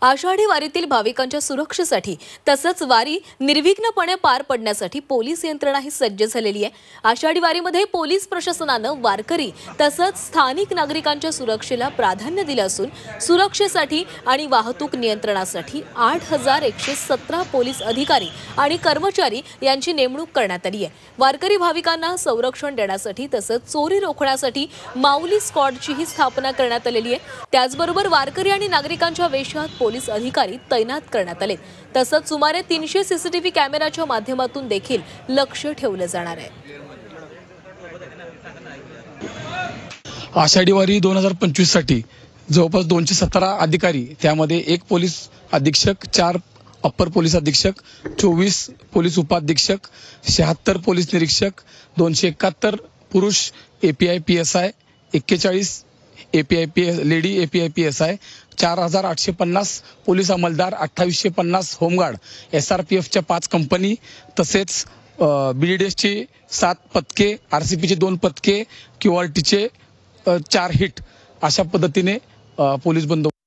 आषाढी वारीतील भाविकांच्या सुरक्षेसाठी तसंच वारी निर्विघ्नपणे पार पडण्यासाठी पोलीस यंत्रणा ही सज्ज झालेली आहे। आषाढी वारीमध्ये पोलीस प्रशासनानं वारकरी तसंच स्थानिक नागरिकांच्या सुरक्षेला प्राधान्य दिलं असून सुरक्षेसाठी आणि वाहतूक नियंत्रणासाठी 8117 पोलीस अधिकारी आणि कर्मचारी यांची नेमणूक करण्यात आली आहे। वारकरी भाविकांना संरक्षण देण्यासाठी तसंच चोरी रोखण्यासाठी माऊली स्क्वॉडची ही स्थापना करण्यात आलेली आहे। त्याचबरोबर वारकरी आणि नागरिकांच्या वेशात पोलीस अधिकारी तैनात करण्यात आले। तसंच सुमारे 300 सीसीटीव्ही कॅमेऱ्याच्या माध्यमातून देखील लक्ष ठेवलं जाणार आहे। आषाढी वारी 2025 साठी जवळपास 217 अधिकारी, त्यामध्ये 1 पोलीस अधीक्षक, 4 अप्पर पोलीस अधीक्षक, 24 पोलीस उपाधीक्षक, 76 पोलीस निरीक्षक, 271 पुरुष API PSI, 41 API lady API PSI, 4850 police अंमलदार, 2850 होमगार्ड, एसआरपीएफच्या 5 कंपनी, तसेच बीडीडीएसची 7 पथके, आरसीपीचे 2 पथके, क्यूआरटीचे 4 हिट, अशा पद्धतीने पोलीस बंदोबस्त